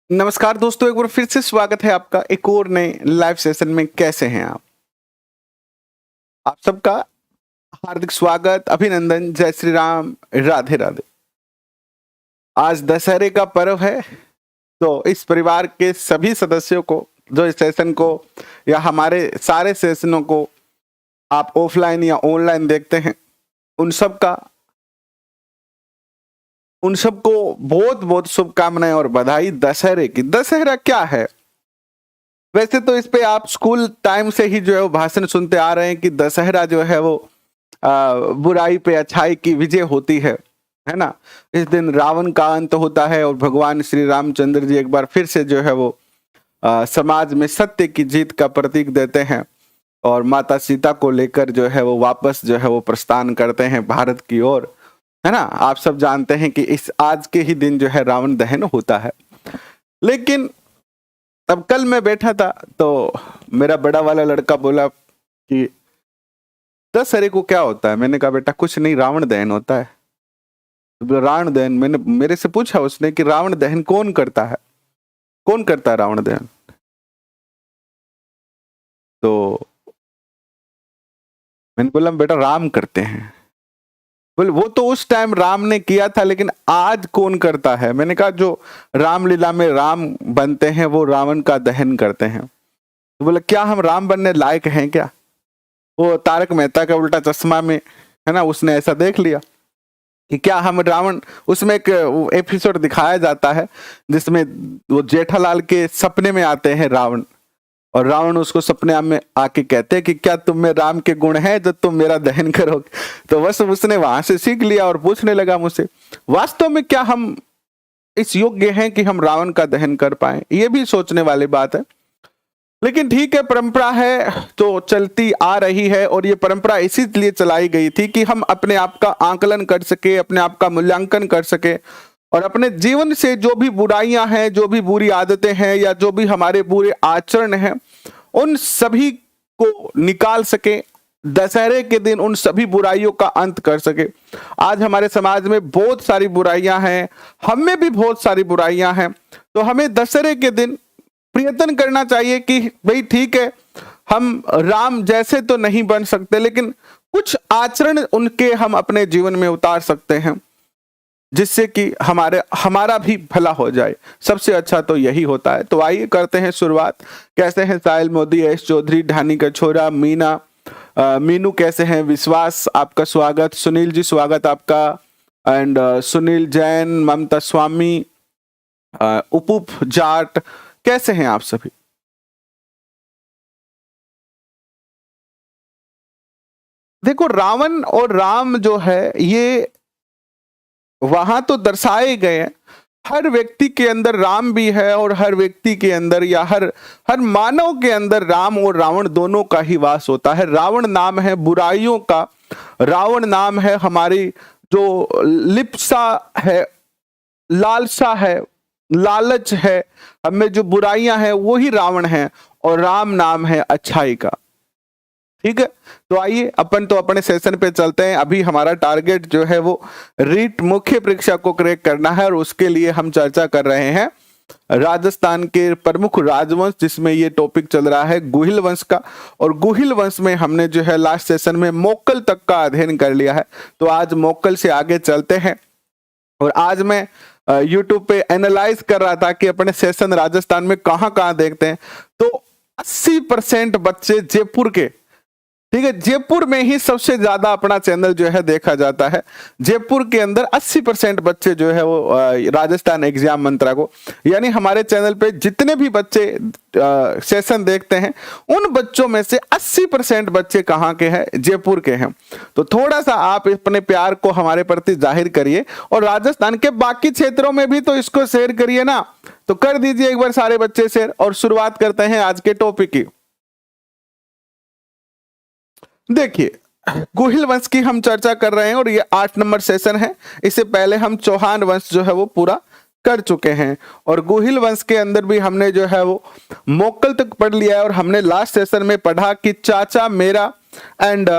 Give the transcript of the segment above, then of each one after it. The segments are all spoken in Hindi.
नमस्कार दोस्तों, एक बार फिर से स्वागत है आपका एक और नए लाइव सेशन में। कैसे हैं आप सबका हार्दिक स्वागत, अभिनंदन, जय श्री राम, राधे राधे। आज दशहरे का पर्व है, तो इस परिवार के सभी सदस्यों को जो इस सेशन को या हमारे सारे सेशनों को आप ऑफलाइन या ऑनलाइन देखते हैं, उन सबको बहुत बहुत शुभकामनाएं और बधाई दशहरे की। दशहरा क्या है? वैसे तो इस पे आप स्कूल टाइम से ही जो है वो भाषण सुनते आ रहे हैं कि दशहरा जो है वो बुराई पे अच्छाई की विजय होती है ना। इस दिन रावण का अंत होता है और भगवान श्री रामचंद्र जी एक बार फिर से जो है वो समाज में सत्य की जीत का प्रतीक देते हैं और माता सीता को लेकर जो है वो वापस जो है वो प्रस्थान करते हैं भारत की ओर, है ना। आप सब जानते हैं कि इस आज के ही दिन जो है रावण दहन होता है। लेकिन तब कल मैं बैठा था तो मेरा बड़ा वाला लड़का बोला कि दशहरे को क्या होता है। मैंने कहा बेटा कुछ नहीं, रावण दहन होता है। तो बोला रावण दहन? मैंने मेरे से पूछा उसने कि रावण दहन कौन करता है, कौन करता है रावण दहन? तो मैंने बोला बेटा राम करते हैं। बोले वो तो उस टाइम राम ने किया था, लेकिन आज कौन करता है? मैंने कहा जो रामलीला में राम बनते हैं वो रावण का दहन करते हैं। तो बोले क्या हम राम बनने लायक हैं क्या? वो तारक मेहता का उल्टा चश्मा में, है ना, उसने ऐसा देख लिया कि क्या हम रावण। उसमें एक एपिसोड दिखाया जाता है जिसमें वो जेठालाल के सपने में आते हैं रावण, और रावण उसको सपने में आके कहते हैं कि क्या तुम में राम के गुण हैं जो तुम मेरा दहन करोगे? तो बस उसने वहां से सीख लिया और पूछने लगा मुझसे वास्तव में क्या हम इस योग्य हैं कि हम रावण का दहन कर पाए? ये भी सोचने वाली बात है। लेकिन ठीक है, परंपरा है तो चलती आ रही है, और ये परंपरा इसीलिए चलाई गई थी कि हम अपने आप का आकलन कर सके, अपने आप का मूल्यांकन कर सके, और अपने जीवन से जो भी बुराइयां हैं, जो भी बुरी आदतें हैं, या जो भी हमारे बुरे आचरण हैं, उन सभी को निकाल सके। दशहरे के दिन उन सभी बुराइयों का अंत कर सके। आज हमारे समाज में बहुत सारी बुराइयां हैं, हम में भी बहुत सारी बुराइयां हैं, तो हमें दशहरे के दिन प्रयत्न करना चाहिए कि भाई ठीक है, हम राम जैसे तो नहीं बन सकते, लेकिन कुछ आचरण उनके हम अपने जीवन में उतार सकते हैं जिससे कि हमारा भी भला हो जाए। सबसे अच्छा तो यही होता है। तो आइए करते हैं शुरुआत। कैसे हैं साहिल मोदी, एस चौधरी, ढानी का छोरा, मीना, मीनू कैसे हैं, विश्वास आपका स्वागत, सुनील जी स्वागत आपका, एंड सुनील जैन, ममता स्वामी, उपुप जाट, कैसे हैं आप सभी? देखो रावण और राम जो है ये वहां तो दर्शाए गए हैं। हर व्यक्ति के अंदर राम भी है, और हर व्यक्ति के अंदर या हर हर मानव के अंदर राम और रावण दोनों का ही वास होता है। रावण नाम है बुराइयों का, रावण नाम है हमारी जो लिप्सा है, लालसा है, लालच है, हमें जो बुराइयां हैं वो ही रावण है, और राम नाम है अच्छाई का। ठीक है, तो आइए अपन तो अपने सेशन पे चलते हैं। अभी हमारा टारगेट जो है वो रीट मुख्य परीक्षा को क्रैक करना है, और उसके लिए हम चर्चा कर रहे हैं राजस्थान के प्रमुख राजवंश, जिसमें ये टॉपिक चल रहा है गुहिल वंश का। और गुहिल वंश में हमने जो है लास्ट सेशन में मोक्कल तक का अध्ययन कर लिया है, तो आज मोक्कल से आगे चलते हैं। और आज मैं यूट्यूब पे एनालाइज कर रहा था कि अपने सेशन राजस्थान में कहां कहां देखते हैं, तो 80% बच्चे जयपुर के, ठीक है, जयपुर में ही सबसे ज्यादा अपना चैनल जो है देखा जाता है। जयपुर के अंदर 80% बच्चे जो है वो राजस्थान एग्जाम मंत्रा को, यानी हमारे चैनल पे जितने भी बच्चे सेशन देखते हैं उन बच्चों में से 80% बच्चे कहाँ के हैं? जयपुर के हैं। तो थोड़ा सा आप अपने प्यार को हमारे प्रति जाहिर करिए, और राजस्थान के बाकी क्षेत्रों में भी तो इसको शेयर करिए ना। तो कर दीजिए एक बार सारे बच्चे शेयर, और शुरुआत करते हैं आज के टॉपिक की। देखिए, गुहिल वंश की हम चर्चा कर रहे हैं, और ये 8 नंबर सेशन है। इससे पहले हम चौहान वंश जो है वो पूरा कर चुके हैं, और गुहिल वंश के अंदर भी हमने जो है वो मोक्कल तक पढ़ लिया है। और हमने लास्ट सेशन में पढ़ा कि चाचा मेरा एंड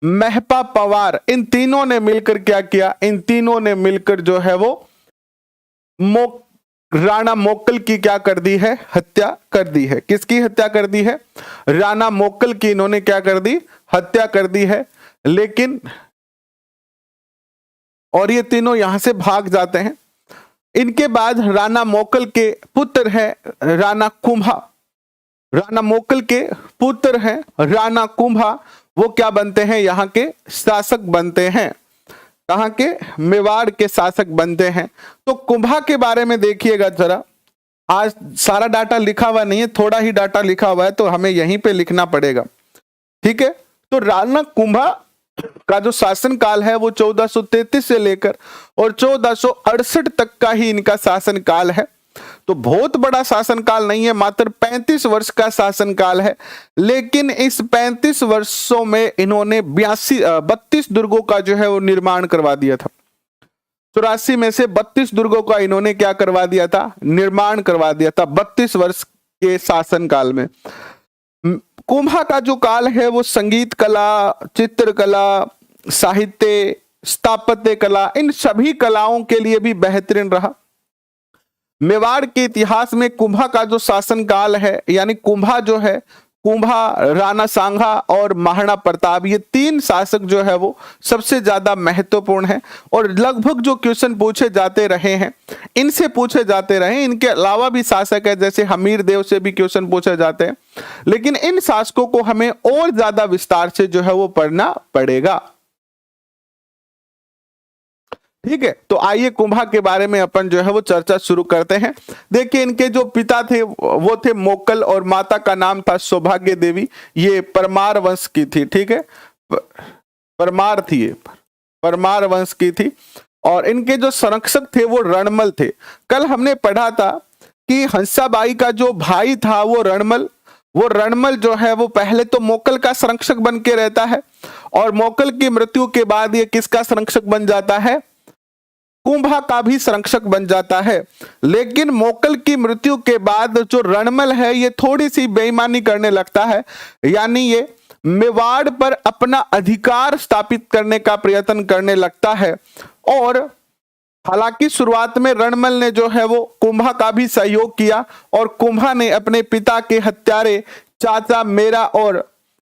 महपा पवार, इन तीनों ने मिलकर क्या किया? इन तीनों ने मिलकर जो है वो राणा मोक्कल की क्या कर दी है, हत्या कर दी है। किसकी हत्या कर दी है, राणा मोक्कल की इन्होंने क्या कर दी, हत्या कर दी है। लेकिन और ये तीनों यहां से भाग जाते हैं। इनके बाद राणा मोक्कल के पुत्र है राणा कुंभा। राणा मोक्कल के पुत्र हैं राणा कुंभा, वो क्या बनते हैं, यहाँ के शासक बनते हैं। कहाँ के, मेवाड़ के शासक बनते हैं। तो कुंभा के बारे में देखिएगा जरा, आज सारा डाटा लिखा हुआ नहीं है, थोड़ा ही डाटा लिखा हुआ है, तो हमें यहीं पे लिखना पड़ेगा, ठीक है। तो राणा कुंभा का जो शासन काल है वो 1433 से लेकर और 1468 तक का ही इनका शासन काल है। तो बहुत बड़ा शासन काल नहीं है, मात्र 35 वर्ष का शासन काल है। लेकिन इस 35 वर्षों में इन्होंने 32 दुर्गों का जो है वो निर्माण करवा दिया था। 84 में से 32 दुर्गों का इन्होंने क्या करवा दिया था, निर्माण करवा दिया था 32 वर्ष के शासन काल में। कुंभा का जो काल है वो संगीत कला, चित्रकला, साहित्य, स्थापत्य कला, इन सभी कलाओं के लिए भी बेहतरीन रहा। मेवाड़ के इतिहास में कुंभा का जो शासन काल है, यानी कुंभा जो है, कुंभा, राणा सांगा और महाराणा प्रताप, ये तीन शासक जो है वो सबसे ज्यादा महत्वपूर्ण है। और लगभग जो क्वेश्चन पूछे जाते रहे हैं इनसे पूछे जाते रहे। इनके अलावा भी शासक है, जैसे हमीर देव से भी क्वेश्चन पूछे जाते हैं, लेकिन इन शासकों को हमें और ज्यादा विस्तार से जो है वो पढ़ना पड़ेगा, ठीक है। तो आइए कुंभा के बारे में अपन जो है वो चर्चा शुरू करते हैं। देखिए, इनके जो पिता थे वो थे मोक्कल और माता का नाम था सौभाग्य देवी। ये परमार वंश की थी, ठीक है, परमार थी, ये परमार वंश की थी। और इनके जो संरक्षक थे वो रणमल थे। कल हमने पढ़ा था कि हंसाबाई का जो भाई था वो रणमल जो है वो पहले तो मोक्कल का संरक्षक बन के रहता है और मोक्कल की मृत्यु के बाद ये किसका संरक्षक बन जाता है, कुंभा का भी संरक्षक बन जाता है। लेकिन मोक्कल की मृत्यु के बाद जो रणमल है ये थोड़ी सी बेईमानी करने लगता है, यानी ये मेवाड़ पर अपना अधिकार स्थापित करने का प्रयत्न करने लगता है। और हालांकि शुरुआत में रणमल ने जो है वो कुंभा का भी सहयोग किया और कुंभा ने अपने पिता के हत्यारे चाचा मेरा और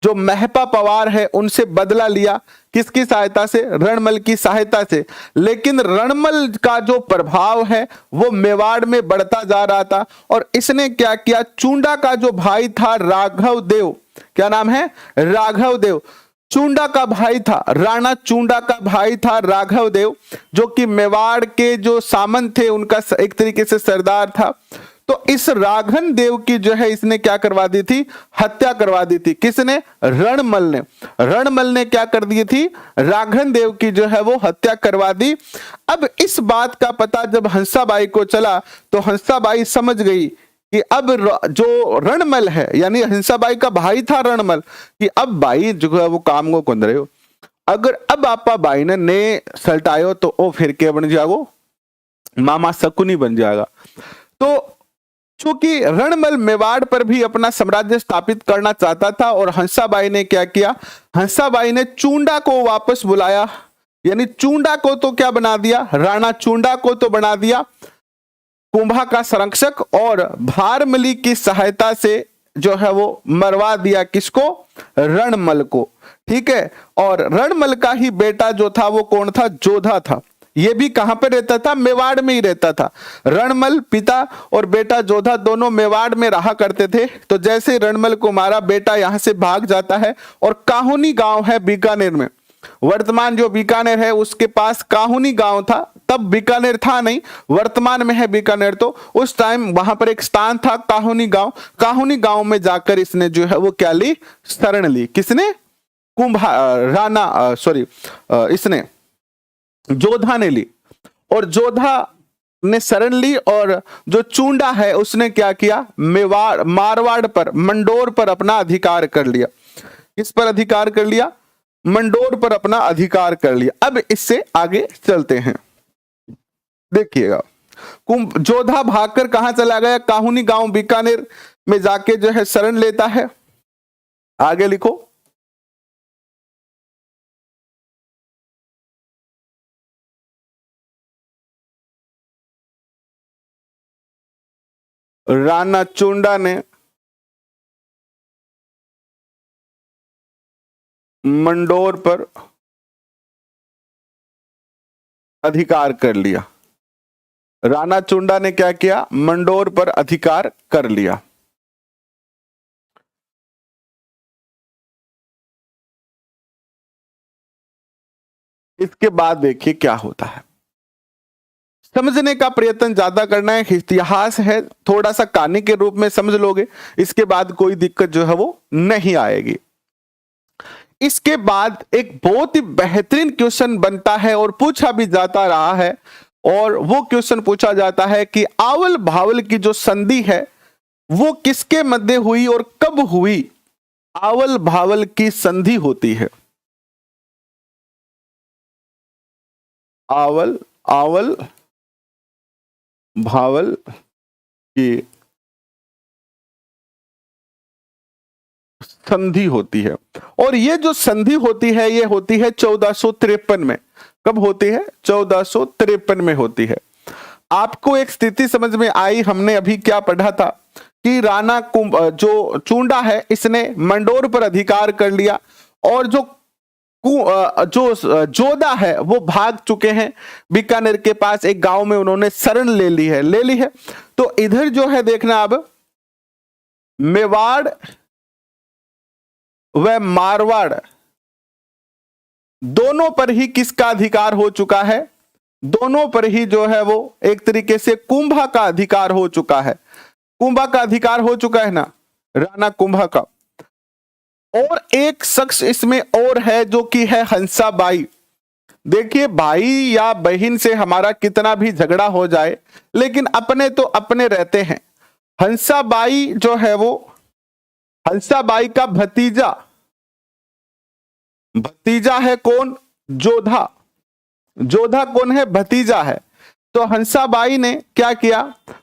जो महपा पवार है उनसे बदला लिया। किसकी सहायता से, रणमल की सहायता से। लेकिन रणमल का जो प्रभाव है वो मेवाड़ में बढ़ता जा रहा था और इसने क्या किया, चूंडा का जो भाई था राघव देव, क्या नाम है, राघव देव, चूंडा का भाई था, राणा चूंडा का भाई था राघव देव, जो कि मेवाड़ के जो सामंत थे उनका एक तरीके से सरदार था। तो इस राघन देव की जो है इसने क्या करवा दी थी, हत्या करवा दी थी। किसने, रणमल ने क्या कर दी थी, राघन देव की जो है वो हत्या करवा दी। अब इस बात का पता जब हंसाबाई को चला तो हंसाबाई समझ गई कि अब जो रणमल है, यानी हंसाबाई का भाई था रणमल, कि अब भाई जो है वो काम को कुंद रहे हो, अगर अब आपा भाई ने सल्टायो तो ओ फिर के बन जाओ, मामा शकुनी बन जाएगा। तो चूंकि रणमल मेवाड़ पर भी अपना साम्राज्य स्थापित करना चाहता था और हंसाबाई ने क्या किया, हंसाबाई ने चूंडा को वापस बुलाया, यानी चूंडा को तो क्या बना दिया, राणा चूंडा को तो बना दिया कुंभा का संरक्षक, और भारमली की सहायता से जो है वो मरवा दिया किसको, रणमल को, ठीक है। और रणमल का ही बेटा जो था वो कौन था, जोधा था। ये भी कहां पे रहता था, मेवाड़ में ही रहता था। रणमल पिता और बेटा जोधा दोनों मेवाड़ में रहा करते थे। तो जैसे रणमल को मारा, बेटा यहां से भाग जाता है और काहुनी गांव है बीकानेर में, वर्तमान जो बीकानेर है उसके पास काहुनी गांव था, तब बीकानेर था नहीं, वर्तमान में है बीकानेर। तो उस टाइम वहां पर एक स्थान था काहुनी गांव, काहुनी गांव में जाकर इसने जो है वो क्या ली, शरण ली। किसने, इसने जोधा ने ली, और जोधा ने शरण ली। और जो चूंडा है उसने क्या किया, मारवाड़ पर, मंडोर पर अपना अधिकार कर लिया। किस पर अधिकार कर लिया, मंडोर पर अपना अधिकार कर लिया। अब इससे आगे चलते हैं, देखिएगा जोधा भागकर कहां चला गया, काहुनी गांव बीकानेर में जाके जो है शरण लेता है। आगे लिखो, राणा चुंडा ने मंडोर पर अधिकार कर लिया। राणा चुंडा ने क्या किया? मंडोर पर अधिकार कर लिया। इसके बाद देखिए क्या होता है। समझने का प्रयत्न ज्यादा करना है, इतिहास है, थोड़ा सा कहानी के रूप में समझ लोगे, इसके बाद कोई दिक्कत जो है वो नहीं आएगी। इसके बाद एक बहुत ही बेहतरीन क्वेश्चन बनता है और पूछा भी जाता रहा है, और वो क्वेश्चन पूछा जाता है कि आवल भावल की जो संधि है वो किसके मध्य हुई और कब हुई? आवल भावल की संधि होती है। आवल भावल की संधि होती है, और ये जो संधि होती है ये होती है 1453 में। कब होती है? 1453 में होती है। आपको एक स्थिति समझ में आई, हमने अभी क्या पढ़ा था कि राणा जो चुंडा है इसने मंडोर पर अधिकार कर लिया, और जो जोधा है वो भाग चुके हैं बीकानेर के पास, एक गांव में उन्होंने शरण ले ली है। तो इधर जो है देखना, अब मेवाड़ व मारवाड़ दोनों पर ही किसका अधिकार हो चुका है? दोनों पर ही जो है वो एक तरीके से कुंभा का अधिकार हो चुका है। कुंभा का अधिकार हो चुका है ना, राणा कुंभा का। और एक शख्स इसमें और है जो कि है हंसाबाई। देखिए, भाई या बहन से हमारा कितना भी झगड़ा हो जाए लेकिन अपने तो अपने रहते हैं। हंसाबाई जो है वो, हंसाबाई का भतीजा है कौन? जोधा। जोधा कौन है? भतीजा है। तो हंसाबाई ने क्या किया?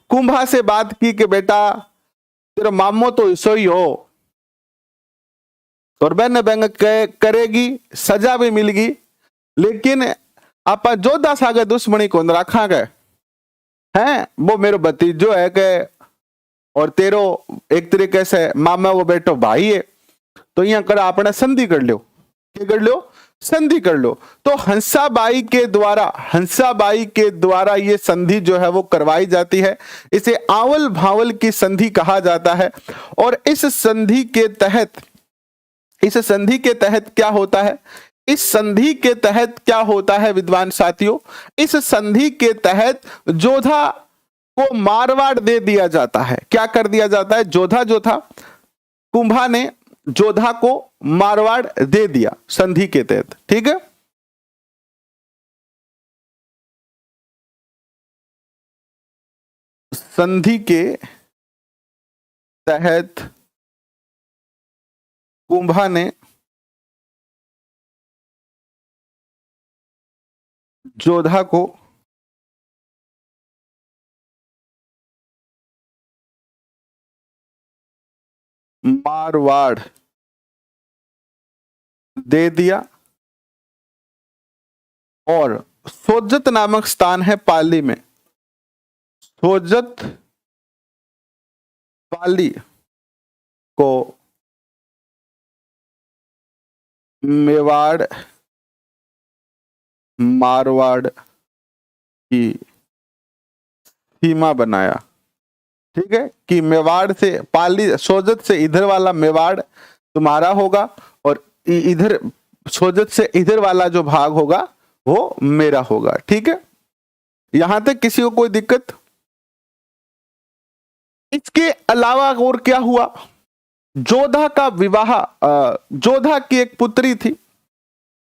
कुंभा से बात की कि बेटा तेरा मामो तो ऐसो ही हो, और बहन बेंग करेगी, सजा भी मिलेगी, लेकिन आप जोधा सागे दुश्मनी कौन रखा गए हैं? वो मेरो भतीजो है के, और तेरो एक तरीके से मामा वो बेटो भाई है, तो यहाँ कर आपने संधि कर लो। क्या कर लो? संधि कर लो। तो हंसाबाई के द्वारा ये संधि जो है वो करवाई जाती है। इसे आवल भावल की संधि कहा जाता है। और इस संधि के तहत क्या होता है? इस संधि के तहत क्या होता है विद्वान साथियों? इस संधि के तहत जोधा को मारवाड़ दे दिया जाता है। क्या कर दिया जाता है? जोधा जो था, कुंभा ने जोधा को मारवाड़ दे दिया संधि के तहत। ठीक है, संधि के तहत कुंभा ने जोधा को मारवाड़ दे दिया, और सोजत नामक स्थान है पाली में, सोजत पाली को मेवाड़ मारवाड़ की सीमा बनाया। ठीक है, कि मेवाड़ से पाली, सोजत से इधर वाला मेवाड़ तुम्हारा होगा, और इधर सोजत से इधर वाला जो भाग होगा वो मेरा होगा। ठीक है, यहां तक किसी को कोई दिक्कत? इसके अलावा और क्या हुआ? जोधा का विवाह, जोधा की एक पुत्री थी,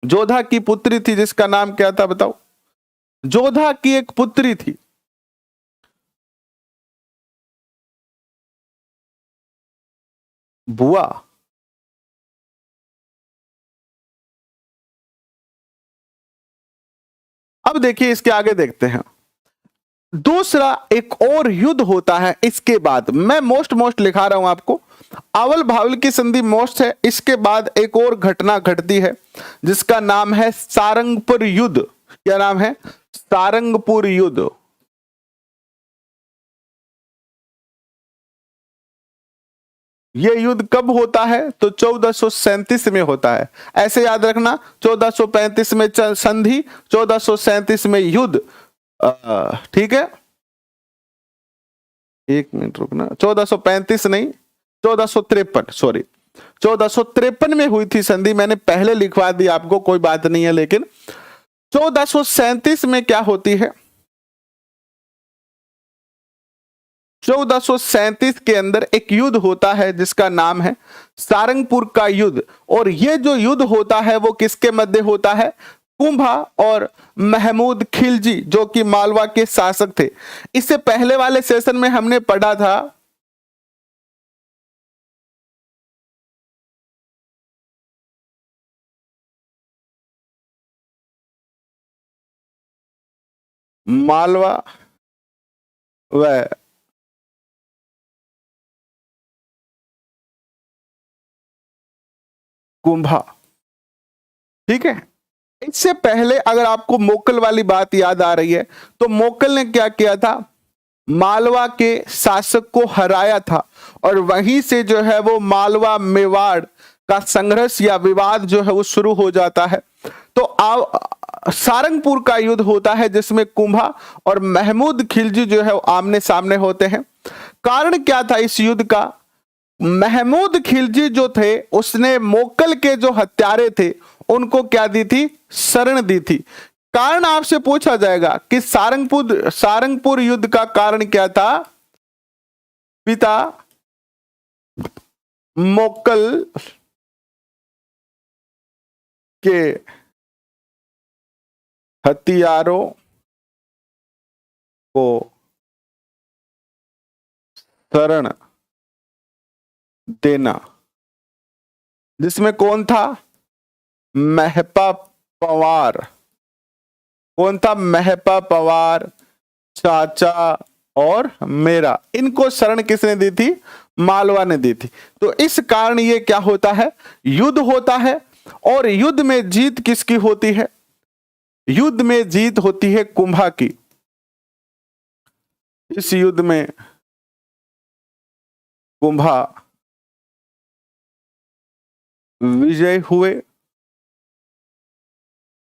जोधा की पुत्री थी जिसका नाम क्या था बताओ? जोधा की एक पुत्री थी, बुआ। अब देखिए इसके आगे देखते हैं। दूसरा एक और युद्ध होता है इसके बाद, मैं मोस्ट लिखा रहा हूं आपको, आवल भावल की संधि मोस्ट है। इसके बाद एक और घटना घटती है जिसका नाम है सारंगपुर युद्ध। क्या नाम है? सारंगपुर युद्ध। ये युद्ध कब होता है? तो 1437 में होता है। ऐसे याद रखना, 1435 में संधि, 1437 में युद्ध। ठीक है, एक मिनट रुकना, 1435 नहीं, 1453, सॉरी, 1453 में हुई थी संधि। मैंने पहले लिखवा दी आपको, कोई बात नहीं है। लेकिन 1437 में क्या होती है? 1437 के अंदर एक युद्ध होता है जिसका नाम है सारंगपुर का युद्ध। और यह जो युद्ध होता है वो किसके मध्य होता है? कुंभा और महमूद खिलजी, जो कि मालवा के शासक थे। इससे पहले वाले सेशन में हमने पढ़ा था मालवा व कुंभा। ठीक है, इससे पहले अगर आपको मोकल वाली बात याद आ रही है तो मोकल ने क्या किया था? मालवा के शासक को हराया था और वहीं से जो है वो मालवा मेवाड़ का संघर्ष या विवाद जो है वो शुरू हो जाता है। तो सारंगपुर का युद्ध होता है जिसमें कुंभा और महमूद खिलजी जो है आमने सामने होते हैं। कारण क्या था इस युद्ध का? महमूद खिलजी जो थे उसने मोकल के जो हत्यारे थे उनको क्या दी थी? शरण दी थी। कारण आपसे पूछा जाएगा कि सारंगपुर युद्ध का कारण क्या था? पिता मोकल के हथियारों को शरण देना, जिसमें कौन था? महपा पवार। कौन था? महपा पवार, चाचा और मेरा। इनको शरण किसने दी थी? मालवा ने दी थी। तो इस कारण ये क्या होता है? युद्ध होता है। और युद्ध में जीत किसकी होती है? युद्ध में जीत होती है कुंभा की। इस युद्ध में कुंभा विजय हुए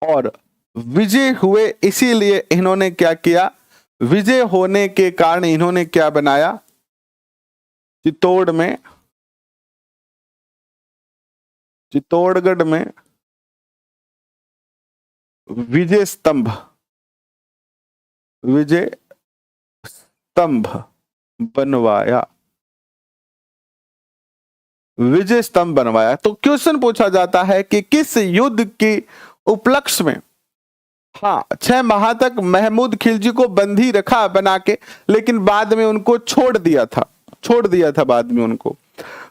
और विजय हुए इसीलिए इन्होंने क्या किया? विजय होने के कारण इन्होंने क्या बनाया? चित्तौड़गढ़ में विजय स्तंभ बनवाया। विजय स्तंभ बनवाया। तो क्वेश्चन पूछा जाता है कि किस युद्ध की उपलक्ष्य में, हाँ, 6 माह तक महमूद खिलजी को बंदी रखा बना के, लेकिन बाद में उनको छोड़ दिया था बाद में उनको।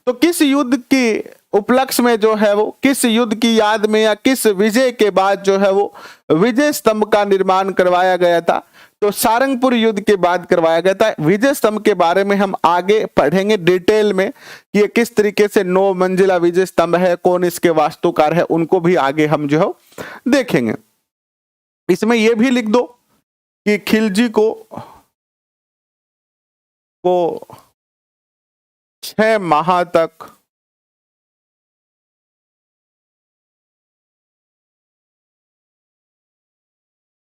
तो किस युद्ध के उपलक्ष्य में जो है वो, किस युद्ध की याद में या किस विजय के बाद जो है वो विजय स्तंभ का निर्माण करवाया गया था? तो सारंगपुर युद्ध के बाद करवाया गया था। विजय स्तंभ के बारे में हम आगे पढ़ेंगे डिटेल में कि ये किस तरीके से 9 मंजिला विजय स्तंभ है, कौन इसके वास्तुकार है, उनको भी आगे हम जो है देखेंगे। इसमें यह भी लिख दो कि खिलजी को 6 माह तक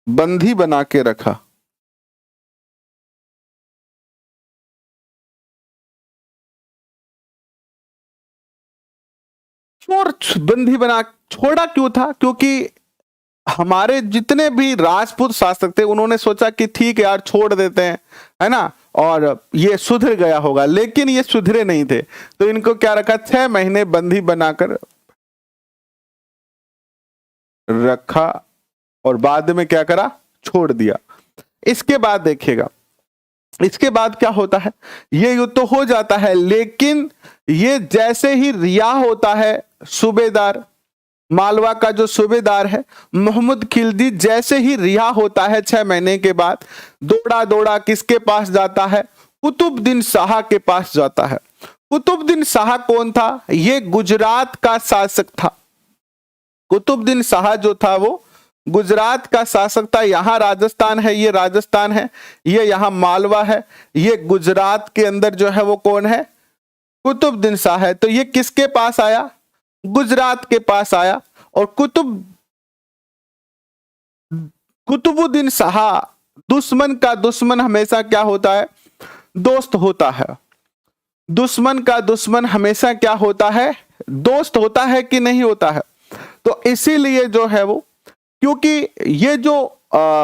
बंदी बना के रखा। और बंदी बना छोड़ा क्यों था? क्योंकि हमारे जितने भी राजपूत शासक थे उन्होंने सोचा कि ठीक है यार छोड़ देते हैं, है ना, और ये सुधर गया होगा। लेकिन ये सुधरे नहीं थे, तो इनको क्या रखा? 6 महीने बंदी बनाकर रखा और बाद में क्या करा? छोड़ दिया। इसके बाद देखिएगा, इसके बाद क्या होता है? ये युद्ध तो हो जाता है, लेकिन ये जैसे ही रिहा होता है, सूबेदार मालवा का जो सूबेदार है मोहम्मद खिलजी, जैसे ही रिहा होता है 6 महीने के बाद, दौड़ा दौड़ा किसके पास जाता है? कुतुबुद्दीन शाह के पास जाता है। कुतुबुद्दीन शाह कौन था? ये गुजरात का शासक था। कुतुबुद्दीन शाह जो था वो गुजरात का शासक था। यहां राजस्थान है, ये राजस्थान है, ये यहां मालवा है, ये गुजरात के अंदर जो है वो कौन है? कुतुबुद्दीन शाह है, तो ये किसके पास आया? गुजरात के पास आया। और कुतुबुद्दीन शाह, दुश्मन का दुश्मन हमेशा क्या होता है? दोस्त होता है। दुश्मन का दुश्मन हमेशा क्या होता है? दोस्त होता है कि नहीं होता है? तो इसीलिए जो है वो, क्योंकि ये जो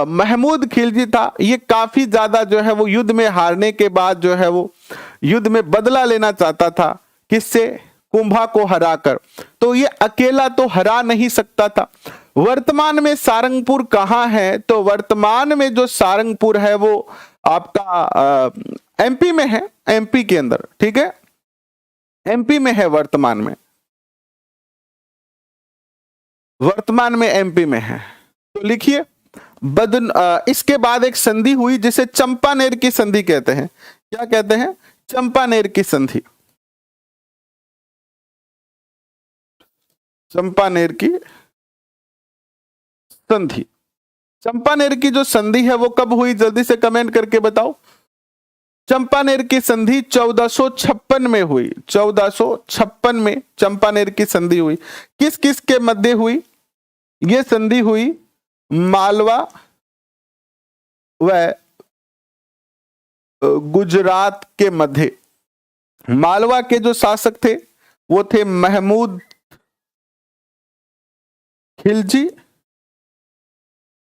महमूद खिलजी था, ये काफी ज्यादा जो है वो युद्ध में हारने के बाद जो है वो युद्ध में बदला लेना चाहता था। किससे? कुंभा को हराकर। तो ये अकेला तो हरा नहीं सकता था। वर्तमान में सारंगपुर कहाँ है? तो वर्तमान में जो सारंगपुर है वो आपका एमपी में है, एमपी के अंदर, ठीक है, एमपी में है वर्तमान में, वर्तमान में एमपी में है। तो लिखिए इसके बाद एक संधि हुई जिसे चंपानेर की संधि कहते हैं। क्या कहते हैं? चंपानेर की संधि। चंपानेर की संधि। चंपानेर की जो संधि है वो कब हुई? जल्दी से कमेंट करके बताओ। चंपानेर की संधि 1456 में हुई। 1456 में चंपानेर की संधि हुई। किस किस के मध्य हुई? ये संधि हुई मालवा व गुजरात के मध्य। मालवा के जो शासक थे वो थे महमूद खिलजी,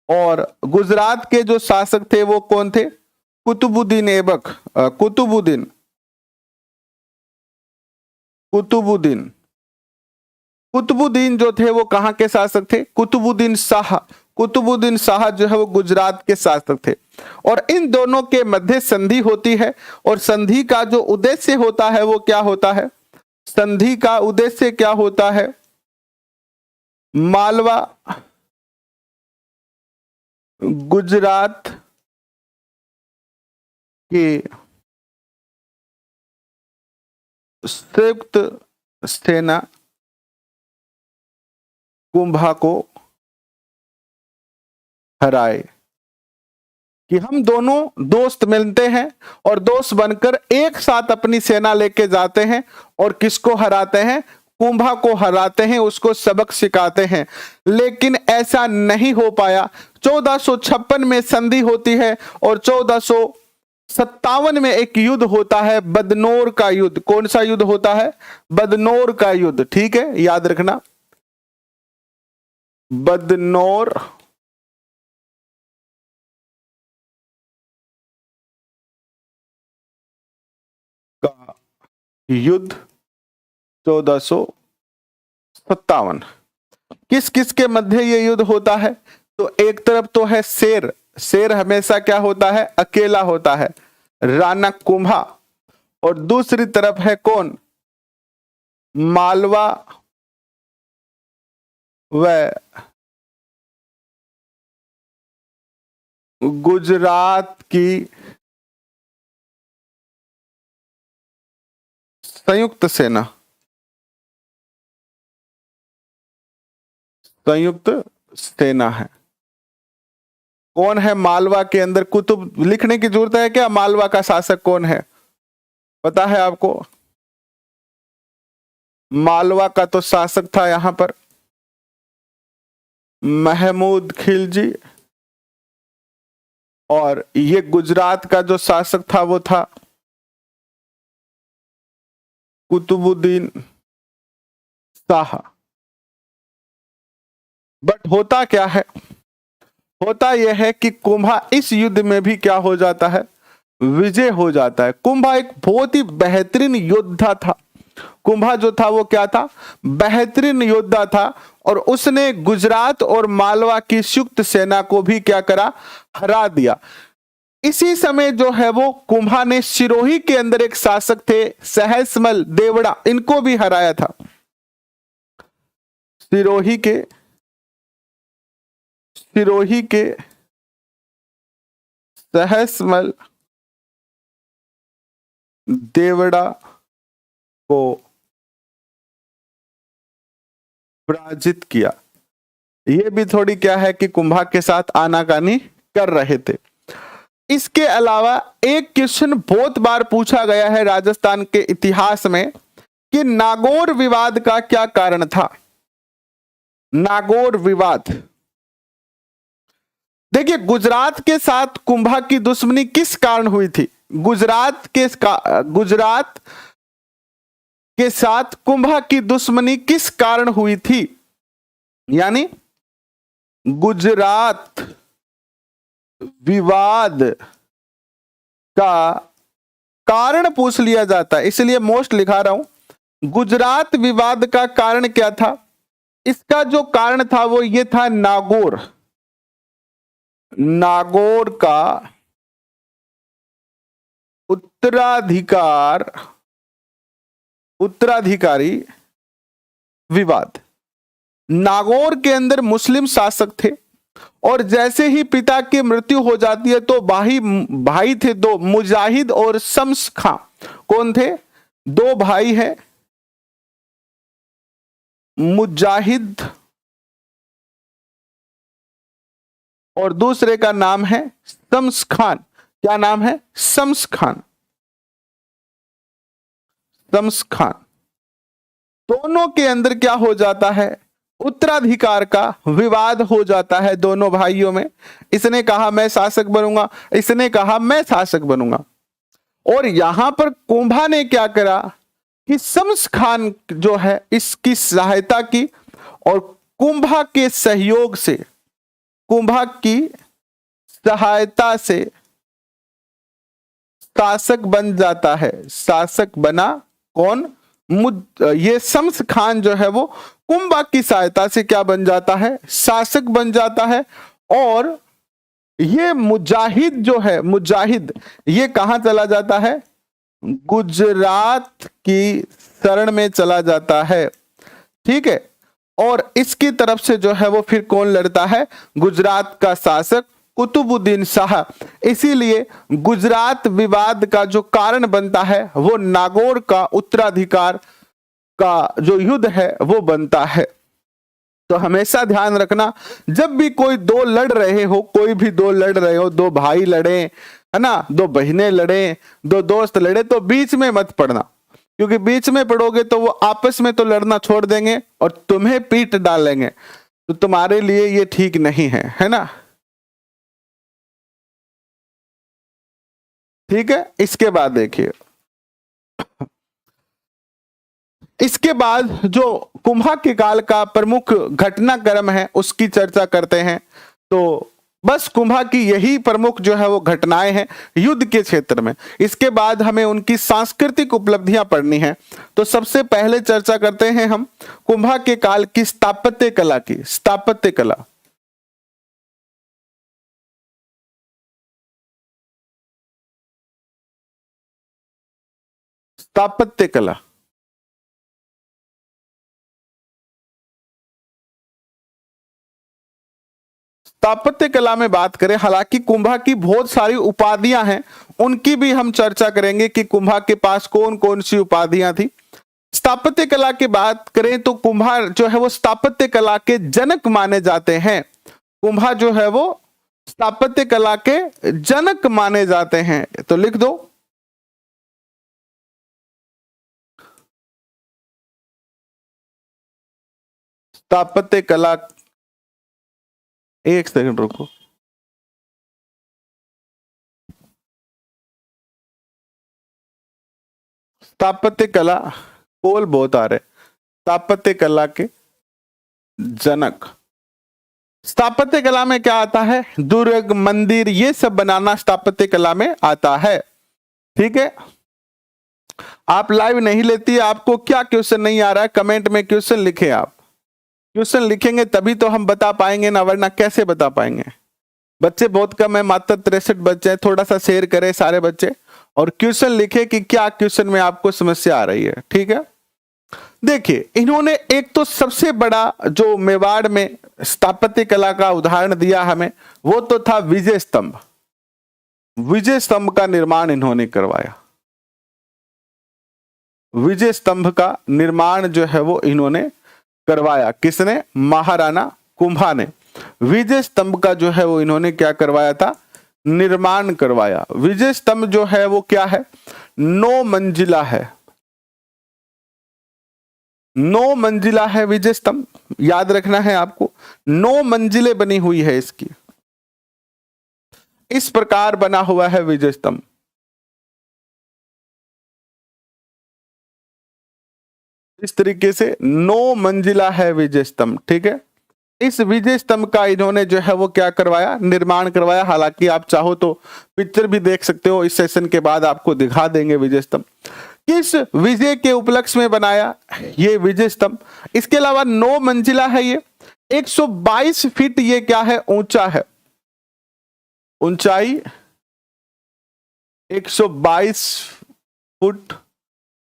और गुजरात के जो शासक थे वो कौन थे? कुतुबुद्दीन ऐबक। कुतुबुद्दीन जो थे वो कहां के शासक थे? कुतुबुद्दीन शाह। कुतुबुद्दीन शाह जो है वो गुजरात के शासक थे। और इन दोनों के मध्य संधि होती है, और संधि का जो उद्देश्य होता है वो क्या होता है? संधि का उद्देश्य क्या होता है? मालवा गुजरात के संयुक्त सेना कुंभा को हराए। कि हम दोनों दोस्त मिलते हैं और दोस्त बनकर एक साथ अपनी सेना लेके जाते हैं और किसको हराते हैं? कुंभा को हराते हैं, उसको सबक सिखाते हैं। लेकिन ऐसा नहीं हो पाया। 1456 में संधि होती है और 1457 में एक युद्ध होता है, बदनौर का युद्ध। कौन सा युद्ध होता है? बदनौर का युद्ध, ठीक है, याद रखना, बदनौर का युद्ध 1457। किस किस के मध्य ये युद्ध होता है? तो एक तरफ तो है शेर। शेर हमेशा क्या होता है? अकेला होता है, राणा कुंभा। और दूसरी तरफ है कौन? मालवा व गुजरात की संयुक्त सेना। संयुक्त सेना है। कौन है मालवा के अंदर? कुतुब लिखने की जरूरत है क्या? मालवा का शासक कौन है? पता है आपको? मालवा का तो शासक था यहां पर महमूद खिलजी, और ये गुजरात का जो शासक था वो था कुतुबुद्दीन शाह। बट होता क्या है? होता यह है कि कुंभा इस युद्ध में भी क्या हो जाता है? विजय हो जाता है। कुंभा एक बहुत ही बेहतरीन योद्धा था। कुंभा जो था वो क्या था? बेहतरीन योद्धा था, और उसने गुजरात और मालवा की संयुक्त सेना को भी क्या करा? हरा दिया। इसी समय जो है वो कुंभा ने सिरोही के अंदर एक शासक थे सहसमल देवड़ा, इनको भी हराया था। सिरोही के सहसमल देवड़ा को पराजित किया। ये भी थोड़ी क्या है कि कुंभा के साथ आनाकानी कर रहे थे। इसके अलावा एक क्वेश्चन बहुत बार पूछा गया है राजस्थान के इतिहास में, कि नागौर विवाद का क्या कारण था। नागौर विवाद, देखिए गुजरात के साथ कुंभा की दुश्मनी किस कारण हुई थी। गुजरात के साथ कुंभा की दुश्मनी किस कारण हुई थी, यानी गुजरात विवाद का कारण पूछ लिया जाता है, इसलिए मोस्ट लिखा रहा हूं। गुजरात विवाद का कारण क्या था, इसका जो कारण था वो ये था नागौर, नागौर का उत्तराधिकारी विवाद। नागौर के अंदर मुस्लिम शासक थे और जैसे ही पिता की मृत्यु हो जाती है तो भाई थे दो, मुजाहिद और शम्स खां। कौन थे, दो भाई हैं, मुजाहिद और दूसरे का नाम है शम्स खान। क्या नाम है, शम्स खान। शम्स खान, दोनों के अंदर क्या हो जाता है, उत्तराधिकार का विवाद हो जाता है दोनों भाइयों में। इसने कहा मैं शासक बनूंगा, इसने कहा मैं शासक बनूंगा। और यहां पर कुंभा ने क्या करा कि शम्स खान जो है इसकी सहायता की और कुंभा के सहयोग से, कुंभा की सहायता से शासक बन जाता है। शासक बना कौन, ये शम्स खान जो है वो कुंभा की सहायता से क्या बन जाता है, शासक बन जाता है। और ये मुजाहिद जो है, मुजाहिद ये कहां चला जाता है, गुजरात की शरण में चला जाता है। ठीक है, और इसकी तरफ से जो है वो फिर कौन लड़ता है, गुजरात का शासक कुतुबुद्दीन शाह। इसीलिए गुजरात विवाद का जो कारण बनता है वो नागौर का उत्तराधिकार का जो युद्ध है वो बनता है। तो हमेशा ध्यान रखना, जब भी कोई दो लड़ रहे हो, कोई भी दो लड़ रहे हो, दो भाई लड़े है ना, दो बहनें लड़े, दो दोस्त लड़े, तो बीच में मत पड़ना, क्योंकि बीच में पड़ोगे तो वो आपस में तो लड़ना छोड़ देंगे और तुम्हें पीट डालेंगे, तो तुम्हारे लिए ये ठीक नहीं है ना। ठीक है, इसके बाद देखिए, इसके बाद जो कुंभा के काल का प्रमुख घटनाक्रम है उसकी चर्चा करते हैं। तो बस कुंभा की यही प्रमुख जो है वो घटनाएं हैं युद्ध के क्षेत्र में। इसके बाद हमें उनकी सांस्कृतिक उपलब्धियां पढ़नी है। तो सबसे पहले चर्चा करते हैं हम कुंभा के काल की स्थापत्य कला की। स्थापत्य कला, स्थापत्य कला, स्थापत्य कला में बात करें, हालांकि कुंभा की बहुत सारी उपाधियां हैं, उनकी भी हम चर्चा करेंगे कि कुंभा के पास कौन कौन सी उपाधियां थी। स्थापत्य कला की बात करें तो कुंभा जो है वो स्थापत्य कला के जनक माने जाते हैं। कुंभा जो है वो स्थापत्य कला के जनक माने जाते हैं, तो लिख दो। स्थापत्य कला, एक सेकंड रुको। स्थापत्य कला, पोल बहुत आ रहे, स्थापत्य कला के जनक। स्थापत्य कला में क्या आता है, दुर्ग, मंदिर, ये सब बनाना स्थापत्य कला में आता है। ठीक है, आप लाइव नहीं लेती, आपको क्या क्वेश्चन नहीं आ रहा है कमेंट में क्वेश्चन लिखें। आप क्वेश्चन लिखेंगे तभी तो हम बता पाएंगे ना, वरना कैसे बता पाएंगे। बच्चे बहुत कम है, मात्र 63 बच्चे हैं। थोड़ा सा शेयर करें सारे बच्चे और क्वेश्चन लिखे कि क्या क्वेश्चन में आपको समस्या आ रही है। ठीक है, देखिए इन्होंने एक तो सबसे बड़ा जो मेवाड़ में स्थापत्य कला का उदाहरण दिया हमें, वो तो था विजय स्तंभ। विजय स्तंभ का निर्माण इन्होंने करवाया। विजय स्तंभ का निर्माण जो है वो इन्होंने करवाया। किसने, महाराणा कुंभा ने विजय स्तंभ का जो है वो इन्होंने क्या करवाया था, निर्माण करवाया। विजय स्तंभ जो है वो क्या है, 9 मंजिला है। 9 मंजिला है विजय स्तंभ, याद रखना है आपको, 9 मंजिलें बनी हुई है इसकी, इस प्रकार बना हुआ है विजय स्तंभ। इस तरीके से 9 मंजिला है विजय स्तंभ, ठीक है। इस विजय स्तंभ का इन्होंने जो है वो क्या करवाया, निर्माण करवाया। हालांकि आप चाहो तो पिक्चर भी देख सकते हो, इस सेशन के बाद आपको दिखा देंगे विजय स्तंभ। किस विजय के उपलक्ष्य में बनाया ये विजय स्तंभ। इसके अलावा 9 मंजिला है ये, 122 फीट ये क्या है, ऊंचा है, ऊंचाई 122 फुट,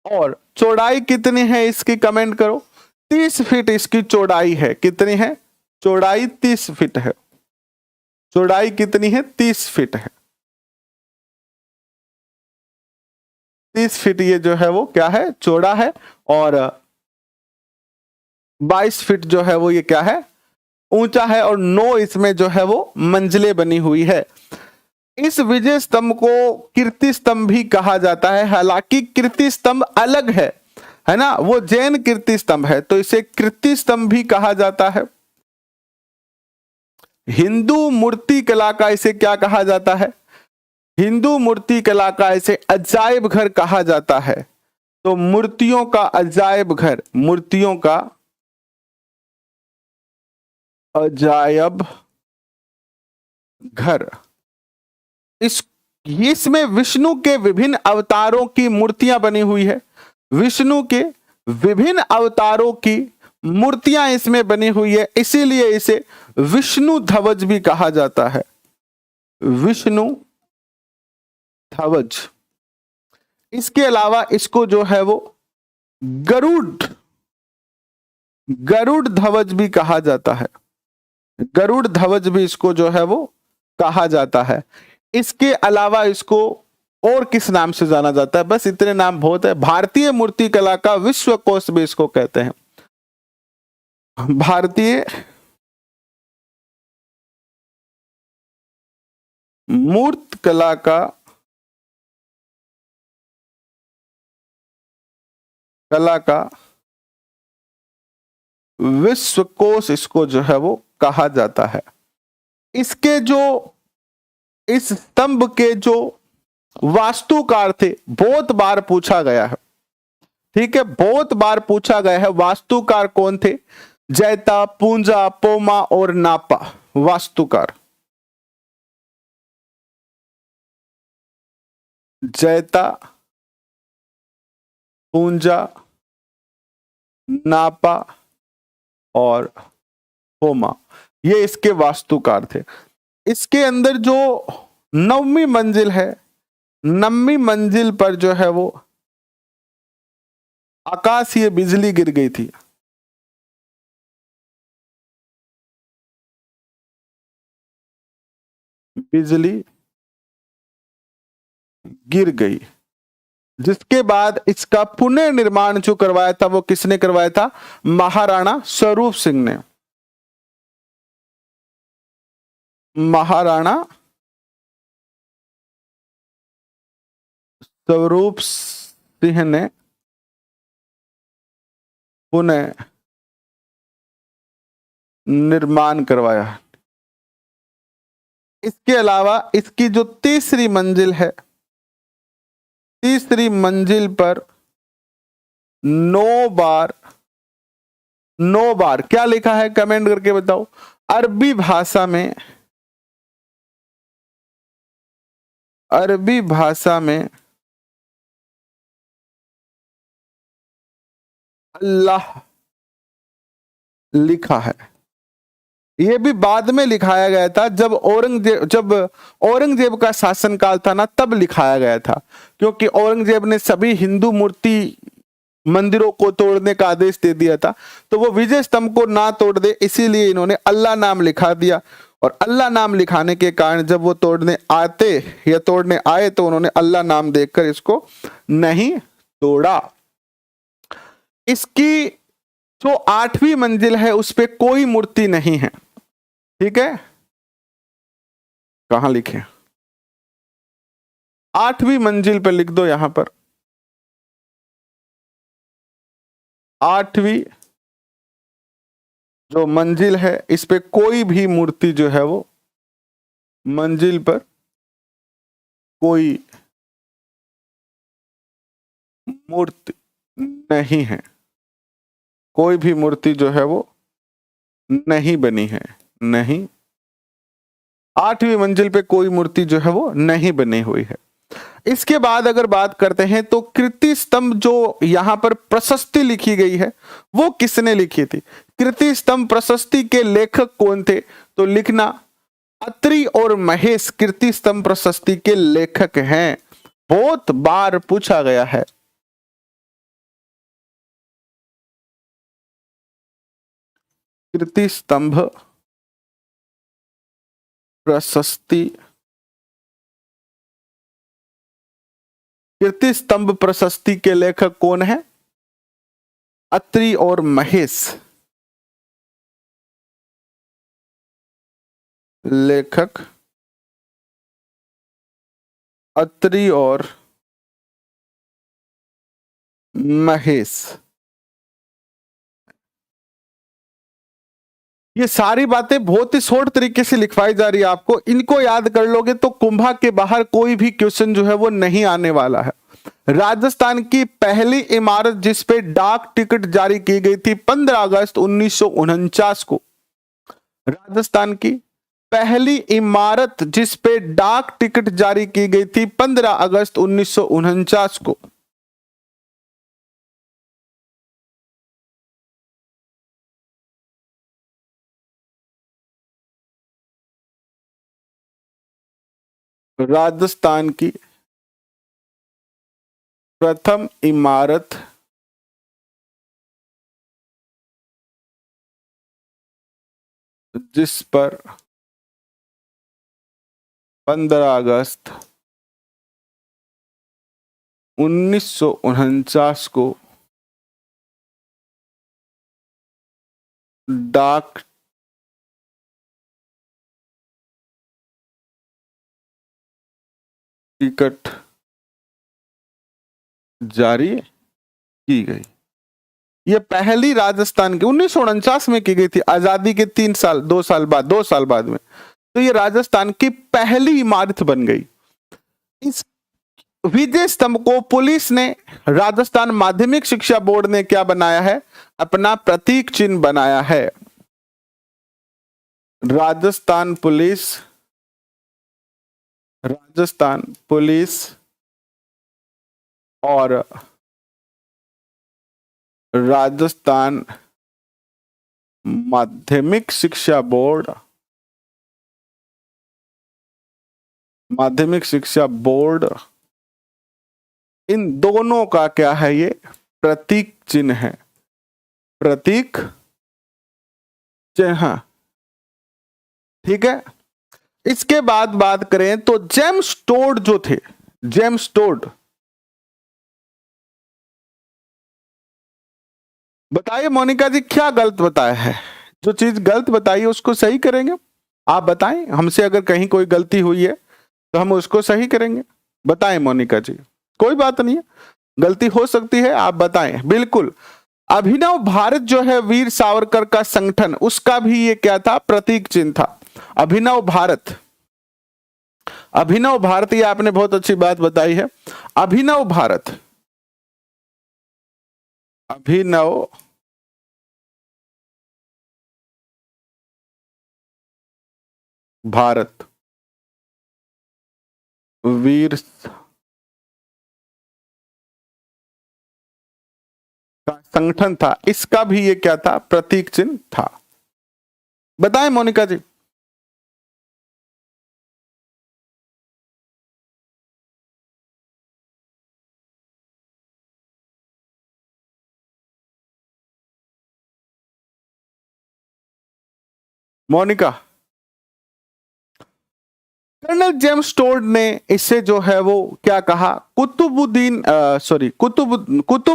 और चौड़ाई कितनी है इसकी कमेंट करो। 30 फीट इसकी चौड़ाई है, कितनी है, चौड़ाई 30 फीट है। चौड़ाई कितनी है, 30 फीट है। 30 फीट ये जो है वो क्या है, चौड़ा है, और 22 फीट जो है वो ये क्या है, ऊंचा है, और 9 इसमें जो है वो मंजिलें बनी हुई है। इस विजय स्तंभ को कीर्ति स्तंभ भी कहा जाता है। हालांकि कीर्ति स्तंभ अलग है ना, वो जैन कीर्ति स्तंभ है, तो इसे कीर्ति स्तंभ भी कहा जाता है। हिंदू मूर्ति कला का इसे क्या कहा जाता है, हिंदू मूर्ति कला का इसे अजायब घर कहा जाता है। तो मूर्तियों का अजायब घर, मूर्तियों का अजायब घर। इसमें विष्णु के विभिन्न अवतारों की मूर्तियां बनी हुई है, विष्णु के विभिन्न अवतारों की मूर्तियां इसमें बनी हुई है, इसीलिए इसे विष्णु ध्वज भी कहा जाता है, विष्णु ध्वज। इसके अलावा इसको जो है वो गरुड़ ध्वज भी कहा जाता है, गरुड़ ध्वज भी इसको जो है वो कहा जाता है। इसके अलावा इसको और किस नाम से जाना जाता है, बस इतने नाम बहुत है। भारतीय मूर्ति कला का विश्व कोश भी इसको कहते हैं, भारतीय मूर्ति कला का विश्व कोश इसको जो है वो कहा जाता है। इसके जो इस स्तंभ के जो वास्तुकार थे, बहुत बार पूछा गया है, ठीक है, बहुत बार पूछा गया है वास्तुकार कौन थे। जैता, पूंजा, पोमा और नापा वास्तुकार। जैता, पूंजा, नापा और पोमा, ये इसके वास्तुकार थे। इसके अंदर जो 9वीं मंजिल है, 9वीं मंजिल पर जो है वो आकाशीय बिजली गिर गई थी। बिजली गिर गई, जिसके बाद इसका पुनर्निर्माण जो करवाया था वो किसने करवाया था, महाराणा स्वरूप सिंह ने। महाराणा स्वरूप सिंह ने पुनः निर्माण करवाया। इसके अलावा इसकी जो तीसरी मंजिल है, तीसरी मंजिल पर 9 बार क्या लिखा है, कमेंट करके बताओ। अरबी भाषा में, अरबी भाषा में अल्लाह लिखा है। यह भी बाद में लिखाया गया था, जब औरंगजेब का शासनकाल था ना, तब लिखाया गया था, क्योंकि औरंगजेब ने सभी हिंदू मूर्ति मंदिरों को तोड़ने का आदेश दे दिया था, तो वो विजय स्तंभ को ना तोड़ दे, इसीलिए इन्होंने अल्लाह नाम लिखा दिया। और अल्लाह नाम लिखाने के कारण जब वो तोड़ने आए तो उन्होंने अल्लाह नाम देखकर इसको नहीं तोड़ा। इसकी जो 8वीं मंजिल है उस पे कोई मूर्ति नहीं है, ठीक है, कहां लिखे, 8वीं मंजिल पे लिख दो यहां पर, 8वीं जो मंजिल है इस पे कोई भी मूर्ति जो है वो, मंजिल पर कोई मूर्ति नहीं है, कोई भी मूर्ति जो है वो नहीं बनी है, नहीं, 8वीं मंजिल पे कोई मूर्ति जो है वो नहीं बनी हुई है। इसके बाद अगर बात करते हैं तो कीर्ति स्तंभ जो यहां पर प्रशस्ति लिखी गई है वो किसने लिखी थी? कीर्ति स्तंभ प्रशस्ति के लेखक कौन थे? तो लिखना अत्रि और महेश कीर्ति स्तंभ प्रशस्ति के लेखक हैं। बहुत बार पूछा गया है। कीर्ति स्तंभ प्रशस्ति, कीर्ति स्तंभ प्रशस्ति के लेखक कौन है? अत्रि और महेश। लेखक अत्रि और महेश। ये सारी बातें बहुत ही शॉर्ट तरीके से लिखवाई जा रही है आपको, इनको याद कर लोगे तो कुंभा के बाहर कोई भी क्वेश्चन जो है वो नहीं आने वाला है। राजस्थान की पहली इमारत जिस पे डाक टिकट जारी की गई थी 15 अगस्त 1949 को। राजस्थान की पहली इमारत जिस पे डाक टिकट जारी की गई थी 15 अगस्त 1949 को। राजस्थान की प्रथम इमारत जिस पर 15 अगस्त 1949 को डाक टिकट जारी की गई। ये पहली राजस्थान की 1949 में की गई थी, आजादी के 2 साल बाद में। तो ये राजस्थान की पहली इमारत बन गई। इस विजय स्तंभ को पुलिस ने, राजस्थान माध्यमिक शिक्षा बोर्ड ने क्या बनाया है? अपना प्रतीक चिन्ह बनाया है। राजस्थान पुलिस और राजस्थान माध्यमिक शिक्षा बोर्ड इन दोनों का क्या है? ये प्रतीक चिन्ह है, प्रतीक चिन्ह। ठीक है। इसके बाद बात करें तो जेम्स टोड जो थे, जेम्स टोड, बताइए मोनिका जी क्या गलत बताया है? जो चीज गलत बताइए उसको सही करेंगे। आप बताएं, हमसे अगर कहीं कोई गलती हुई है तो हम उसको सही करेंगे। बताएं मोनिका जी, कोई बात नहीं है, गलती हो सकती है, आप बताएं। बिल्कुल, अभिनव भारत जो है वीर सावरकर का संगठन, उसका भी ये क्या था? प्रतीक चिन्ह था। अभिनव भारत, ये आपने बहुत अच्छी बात बताई है। अभिनव भारत वीर का संगठन था, इसका भी ये क्या था? प्रतीक चिन्ह था। बताएं मोनिका जी। मोनिका, कर्नल जेम्स टोड ने इससे जो है वो क्या कहा? कुतुब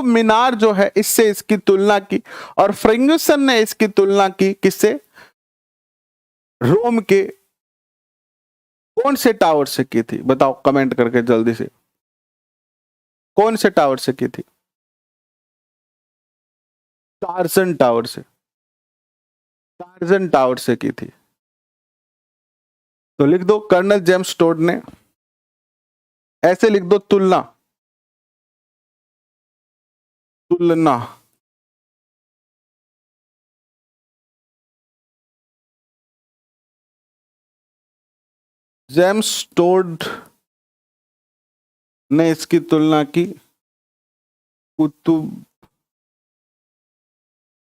मीनार जो है इससे इसकी तुलना की, और फर्ग्यूसन ने इसकी तुलना की किससे? रोम के कौन से टावर से की थी? बताओ कमेंट करके जल्दी से, कौन से टावर से की थी? टार्जन टावर से, टार्जन टावर से की थी। तो लिख दो कर्नल जेम्स टोड ने, ऐसे लिख दो तुलना, तुलना। जेम्स टोड ने इसकी तुलना की कुतुब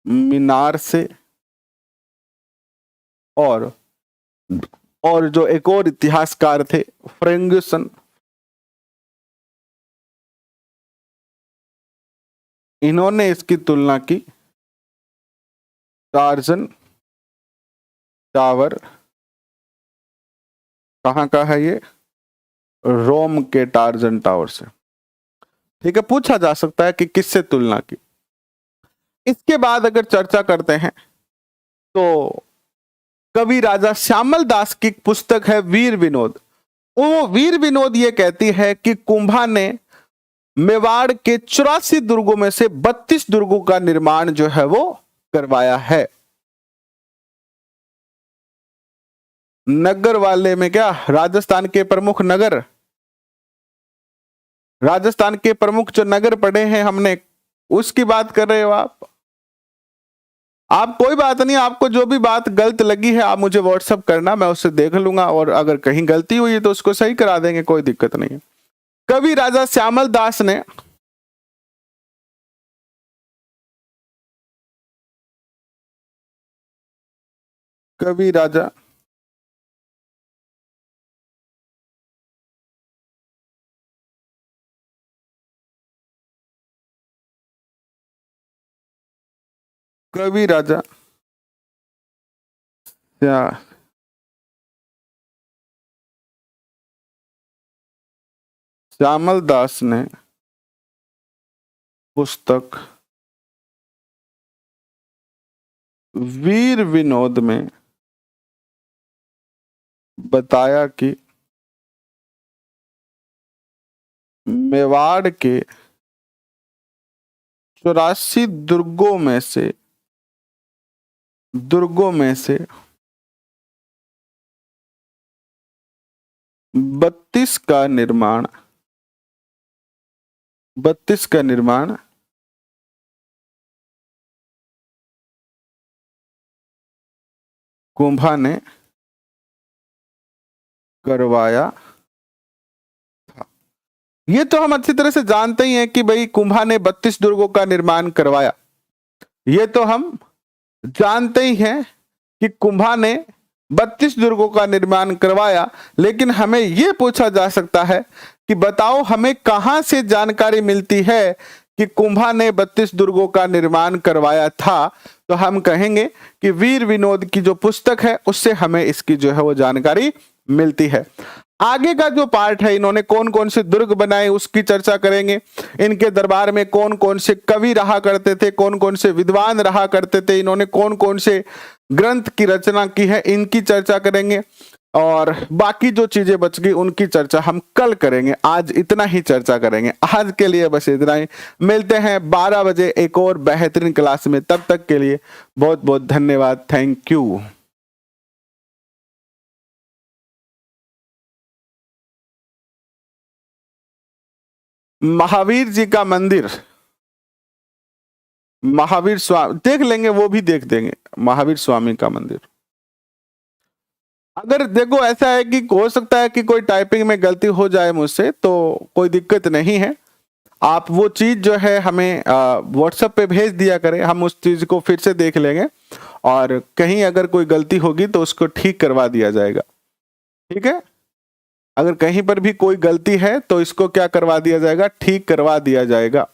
मीनार से, और जो एक और इतिहासकार थे फर्ग्यूसन, इन्होंने इसकी तुलना की टार्जन टावर, कहां का है ये, रोम के टार्जन टावर से। ठीक है, पूछा जा सकता है कि किससे तुलना की। इसके बाद अगर चर्चा करते हैं तो कवि राजा श्यामल दास की पुस्तक है वीर विनोद। वो वीर विनोद ये कहती है कि कुंभा ने मेवाड़ के 84 दुर्गों में से 32 दुर्गों का निर्माण जो है वो करवाया है। नगर वाले में क्या, राजस्थान के प्रमुख नगर, राजस्थान के प्रमुख जो नगर पढ़े हैं हमने, उसकी बात कर रहे हो आप कोई बात नहीं, आपको जो भी बात गलत लगी है आप मुझे व्हाट्सअप करना, मैं उससे देख लूंगा, और अगर कहीं गलती हुई है तो उसको सही करा देंगे, कोई दिक्कत नहीं है। कवि राजा श्यामल दास ने कवि राजा कवि राजा श्यामल दास ने पुस्तक वीर विनोद में बताया कि मेवाड़ के 84 दुर्गों में से 32 का निर्माण कुंभा ने करवाया था। ये तो हम अच्छी तरह से जानते ही हैं कि भाई कुंभा ने 32 दुर्गों का निर्माण करवाया, ये तो हम जानते ही हैं कि कुंभा ने 32 दुर्गों का निर्माण करवाया। लेकिन हमें यह पूछा जा सकता है कि बताओ हमें कहां से जानकारी मिलती है कि कुंभा ने 32 दुर्गों का निर्माण करवाया था। तो हम कहेंगे कि वीर विनोद की जो पुस्तक है उससे हमें इसकी जो है वो जानकारी मिलती है। आगे का जो पार्ट है, इन्होंने कौन कौन से दुर्ग बनाए उसकी चर्चा करेंगे, इनके दरबार में कौन कौन से कवि रहा करते थे, कौन कौन से विद्वान रहा करते थे, इन्होंने कौन कौन से ग्रंथ की रचना की है, इनकी चर्चा करेंगे, और बाकी जो चीजें बच गई उनकी चर्चा हम कल करेंगे। आज इतना ही चर्चा करेंगे, आज के लिए बस इतना ही। मिलते हैं 12 बजे एक और बेहतरीन क्लास में, तब तक के लिए बहुत बहुत धन्यवाद। Thank you. महावीर जी का मंदिर, महावीर स्वामी देख लेंगे, वो भी देख देंगे, महावीर स्वामी का मंदिर। अगर देखो ऐसा है कि हो सकता है कि कोई टाइपिंग में गलती हो जाए मुझसे, तो कोई दिक्कत नहीं है, आप वो चीज जो है हमें व्हाट्सएप पे भेज दिया करें, हम उस चीज को फिर से देख लेंगे, और कहीं अगर कोई गलती होगी तो उसको ठीक करवा दिया जाएगा। ठीक है, अगर कहीं पर भी कोई गलती है तो इसको क्या करवा दिया जाएगा, ठीक करवा दिया जाएगा।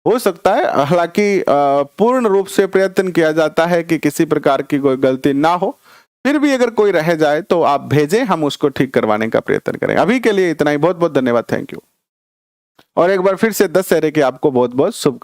हो सकता है, हालांकि पूर्ण रूप से प्रयत्न किया जाता है कि किसी प्रकार की कोई गलती ना हो, फिर भी अगर कोई रह जाए तो आप भेजें, हम उसको ठीक करवाने का प्रयत्न करें। अभी के लिए इतना ही, बहुत बहुत धन्यवाद, थैंक यू। और एक बार फिर से दशहरे की आपको बहुत बहुत शुभकामनाएं।